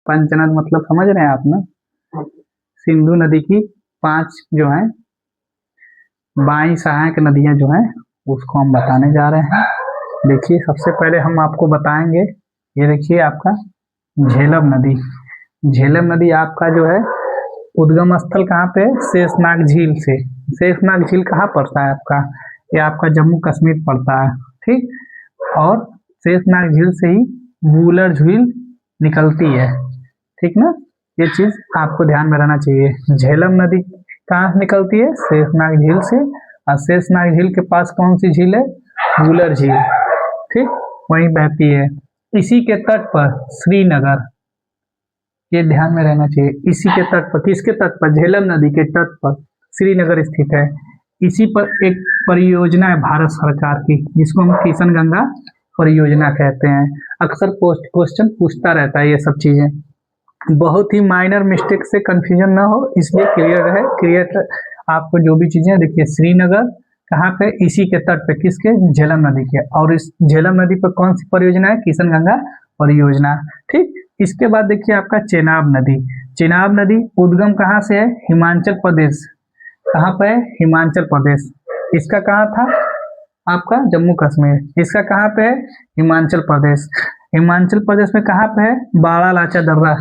पंचनद मतलब समझ रहे हैं आप ना। सिंधु नदी की 5 जो है बाई सहायक नदियां जो हैं उसको हम बताने जा रहे हैं। देखिए सबसे पहले हम आपको बताएंगे, ये देखिए आपका झेलम नदी। झेलम नदी आपका जो है उद्गम स्थल कहाँ पे है? शेषनाग झील से। शेषनाग झील कहाँ पड़ता है आपका? ये आपका जम्मू कश्मीर पड़ता है, ठीक। और शेषनाग झील से ही वूलर झील निकलती है, ठीक ना। ये चीज आपको ध्यान में रहना चाहिए। झेलम नदी कहाँ से निकलती है? शेषनाग झील से। और शेषनाग झील के पास कौन सी झील है? वूलर झील, ठीक, वहीं बहती है। इसी के तट पर श्रीनगर, ये ध्यान में रहना चाहिए। इसी के तट पर, किसके तट पर? झेलम नदी के तट पर श्रीनगर स्थित है। इसी पर एक परियोजना है भारत सरकार की, जिसको हम किशन गंगा परियोजना कहते हैं। अक्सर क्वेश्चन पूछता रहता है ये सब चीजें, बहुत ही माइनर मिस्टेक से कंफ्यूजन ना हो इसलिए क्लियर है। क्लियर आपको जो भी चीजें, देखिए श्रीनगर कहाँ पे? इसी के तट पे, किसके? झेलम नदी के। और इस झेलम नदी पर कौन सी परियोजना है? किशन गंगा परियोजना, ठीक। इसके बाद देखिए आपका चेनाब नदी। चेनाब नदी उद्गम कहाँ से है? हिमाचल प्रदेश। कहाँ पे है? हिमाचल प्रदेश। इसका कहाँ था? आपका जम्मू कश्मीर। इसका कहाँ पे है? हिमाचल प्रदेश। हिमाचल प्रदेश में कहाँ पे है? बाड़ा लाचा दर्रा,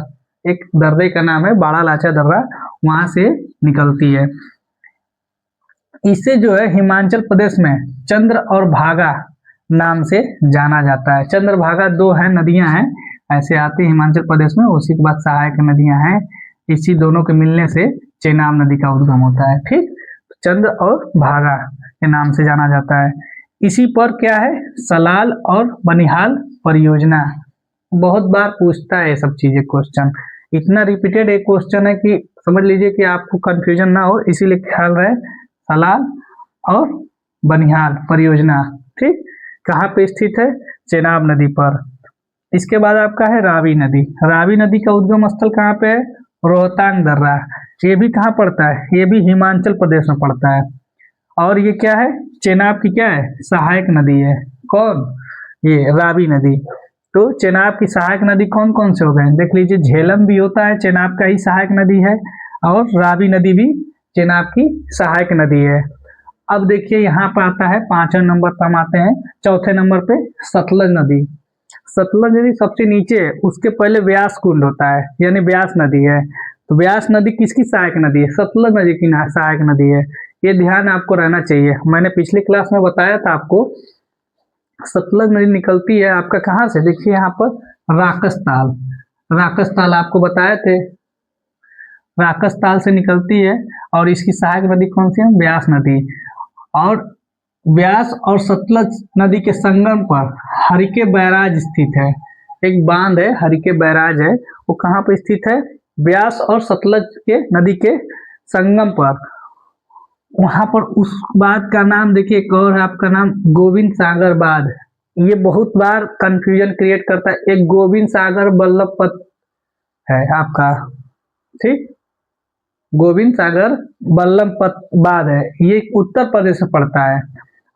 एक दर्रे का नाम है बाड़ा लाचा दर्रा, वहां से निकलती है। इसे जो है हिमाचल प्रदेश में चंद्र और भागा नाम से जाना जाता है। चंद्रभागा 2 है नदियां हैं, ऐसे आती है हिमाचल प्रदेश में। उसी के बाद सहायक नदियां हैं, इसी दोनों के मिलने से चेनाब नदी का उद्गम होता है, ठीक। चंद्र और भागा के नाम से जाना जाता है। इसी पर क्या है? सलाल और बनिहाल परियोजना। बहुत बार पूछता है ये सब चीजें क्वेश्चन, इतना रिपीटेड एक क्वेश्चन है कि समझ लीजिए कि आपको कंफ्यूजन ना हो, इसीलिए ख्याल रहे। सलाल और बनिहाल परियोजना, ठीक, कहाँ पे स्थित है? चेनाब नदी पर। इसके बाद आपका है रावी नदी। रावी नदी का उद्गम स्थल कहाँ पे है? रोहतांग दर्रा। ये भी कहाँ पड़ता है? ये भी हिमाचल प्रदेश में पड़ता है। और ये क्या है? चेनाब की क्या है? सहायक नदी है। कौन? ये रावी नदी। तो चेनाब की सहायक नदी कौन कौन से हो गए? देख लीजिए, झेलम भी होता है, चेनाब का ही सहायक नदी है। और रावी नदी भी चेनाब की सहायक नदी है। अब देखिए यहाँ पर आता है 5वें नंबर पर हम आते हैं, चौथे नंबर पे सतलज नदी। सतलज नदी सबसे नीचे है, उसके पहले व्यास कुंड होता है, यानी व्यास नदी है। तो व्यास नदी किसकी सहायक नदी है? सतलज नदी की सहायक नदी है। ये ध्यान आपको रहना चाहिए। मैंने पिछली क्लास में बताया था आपको, सतलज नदी निकलती है आपका कहाँ से? देखिए यहाँ पर राकसताल। राकसताल आपको बताए थे, राकसताल से निकलती है। और इसकी सहायक नदी कौन सी है? व्यास नदी। और व्यास और सतलज नदी के संगम पर हरिके बैराज स्थित है। एक बांध है, हरिके बैराज है, वो कहाँ पर स्थित है? व्यास और सतलज के नदी के संगम पर। वहां पर उस बांध का नाम देखिए, एक और है आपका नाम गोविंद सागर बांध। ये बहुत बार कंफ्यूजन क्रिएट करता है। एक गोविंद सागर बल्लभ पथ है आपका, ठीक, गोविंद सागर बल्लभ पथ बांध है, ये उत्तर प्रदेश में पड़ता है।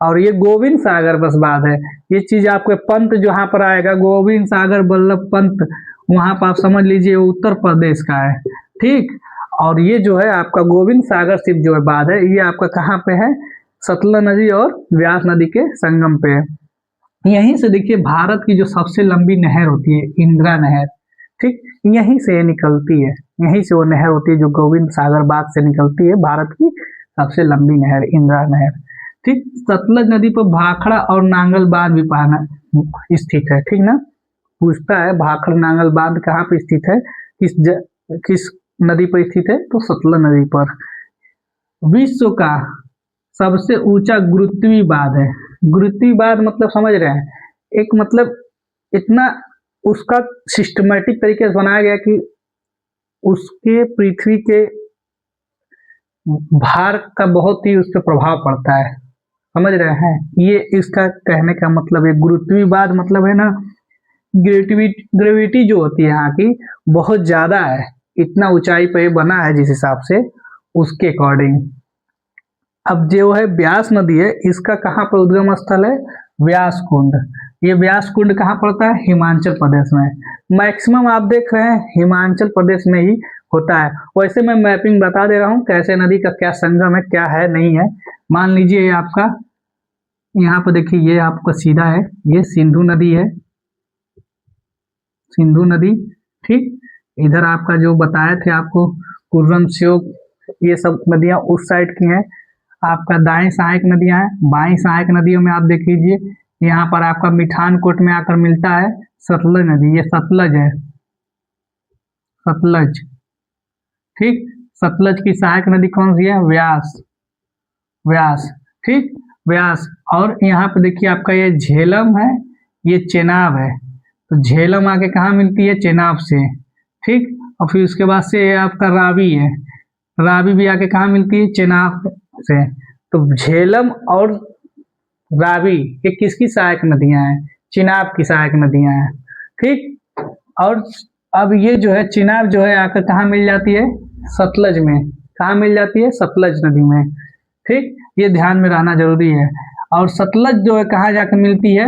और ये गोविंद सागर बस बांध है। ये चीज आपके पंत जहां पर आएगा, गोविंद सागर बल्लभ पंत, वहां पर आप समझ लीजिए उत्तर प्रदेश का है, ठीक। और ये जो है आपका गोविंद सागर शिव जो है बांध है, ये आपका कहाँ पे है? सतलज नदी और व्यास नदी के संगम पे है। यहीं से देखिए भारत की जो सबसे लंबी नहर होती है, इंदिरा नहर, ठीक, यहीं से ये निकलती है। यहीं से वो नहर होती है जो गोविंद सागर बांध से निकलती है, भारत की सबसे लंबी नहर इंदिरा नहर, ठीक। सतलज नदी पर भाखड़ा और नांगल बांध भी पाना स्थित है, ठीक ना। पूछता है भाखड़ा नांगल बांध कहाँ पे स्थित है, किस नदी पर स्थित है? तो सतलज नदी पर। विश्व का सबसे ऊंचा गुरुत्वीय बांध है। गुरुत्वीय बांध मतलब समझ रहे हैं, एक मतलब इतना उसका सिस्टमेटिक तरीके से बनाया गया कि उसके पृथ्वी के भार का बहुत ही उस पर प्रभाव पड़ता है, समझ रहे हैं। ये इसका कहने का मतलब है। गुरुत्वीय बांध मतलब है ना, ग्रेविटी जो होती है यहाँ की बहुत ज्यादा है, इतना ऊंचाई पे बना है जिस हिसाब से, उसके अकॉर्डिंग। अब जो है व्यास नदी है, इसका कहाँ पर उद्गम स्थल है? व्यास कुंड। ये व्यास कुंड कहाँ पड़ता है? हिमाचल प्रदेश में। मैक्सिमम आप देख रहे हैं हिमाचल प्रदेश में ही होता है। वैसे मैं मैपिंग बता दे रहा हूँ कैसे नदी का क्या संगम है, क्या है नहीं है। मान लीजिए ये आपका यहाँ पर देखिए, ये आपका सीधा है, ये सिंधु नदी है, सिंधु नदी, ठीक। इधर आपका जो बताए थे आपको कुर्रम श्योक, ये सब नदियां उस साइड की हैं। आपका दाएं सहायक नदियां हैं, बाएं सहायक नदियों में आप देख लीजिए, यहाँ पर आपका मिठानकोट में आकर मिलता है सतलज नदी, ये सतलज है, सतलज, ठीक। सतलज की सहायक नदी कौन सी है? व्यास, व्यास, ठीक, व्यास। और यहाँ पे देखिए आपका ये झेलम है, ये चेनाब है, तो झेलम आके कहाँ मिलती है? चेनाब से, ठीक। और फिर उसके बाद से ये आपका रावी है, रावी भी आके कहाँ मिलती है? चेनाब से। तो झेलम और रावी ये किसकी सहायक नदियां हैं? चिनाब की सहायक नदियां हैं, ठीक। और अब ये जो है चिनाब जो है आकर कहाँ मिल जाती है? सतलज में। कहाँ मिल जाती है? सतलज नदी में, ठीक। ये ध्यान में रहना जरूरी है। और सतलज जो है कहाँ जाकर मिलती है?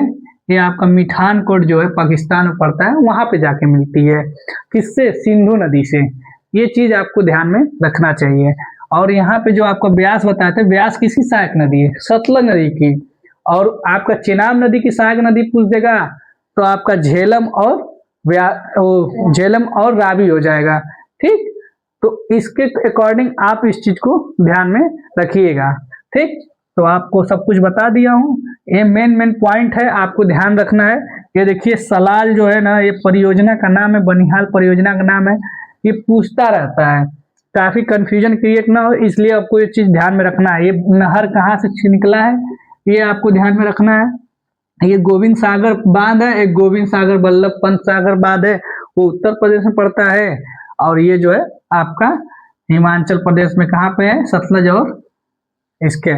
ये आपका मिठानकोट जो है पाकिस्तान में पड़ता है, वहां पे जाके मिलती है। किससे? सिंधु नदी से। ये चीज आपको ध्यान में रखना चाहिए। और यहाँ पे जो आपको ब्यास बताए थे, ब्यास किसकी सहायक नदी है? सतलज नदी की। और आपका चेनाब नदी की सहायक नदी पूछ देगा तो आपका झेलम और झेलम और रावी हो जाएगा, ठीक। तो इसके अकॉर्डिंग आप इस चीज को ध्यान में रखिएगा, ठीक। तो आपको सब कुछ बता दिया हूँ, ये मेन पॉइंट है, आपको ध्यान रखना है। ये देखिए सलाल जो है ना, ये परियोजना का नाम है, बनिहाल परियोजना का नाम है। ये पूछता रहता है, काफी कंफ्यूजन क्रिएट ना हो, इसलिए आपको ये चीज ध्यान में रखना है। ये नहर कहाँ से निकला है, ये आपको ध्यान में रखना है। ये गोविंद सागर बांध है, एक गोविंद सागर वल्लभ पंत सागर बांध है, वो उत्तर प्रदेश में पड़ता है। और ये जो है आपका हिमाचल प्रदेश में कहाँ पे है? सतलज और इसके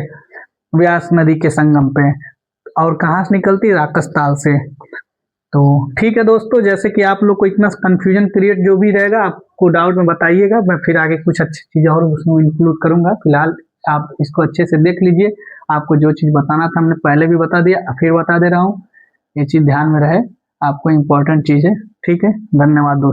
व्यास नदी के संगम पे। और कहाँ से निकलती है? राकसताल से। तो ठीक है दोस्तों, जैसे कि आप लोग को इतना कंफ्यूजन क्रिएट जो भी रहेगा, आपको डाउट में बताइएगा, मैं फिर आगे कुछ अच्छी चीज़ और उसमें इंक्लूड करूंगा। फिलहाल आप इसको अच्छे से देख लीजिए, आपको जो चीज़ बताना था हमने पहले भी बता दिया, फिर बता दे रहा हूँ। ये चीज़ ध्यान में रहे, आपको इम्पोर्टेंट चीज़ है, ठीक है। धन्यवाद दोस्तों।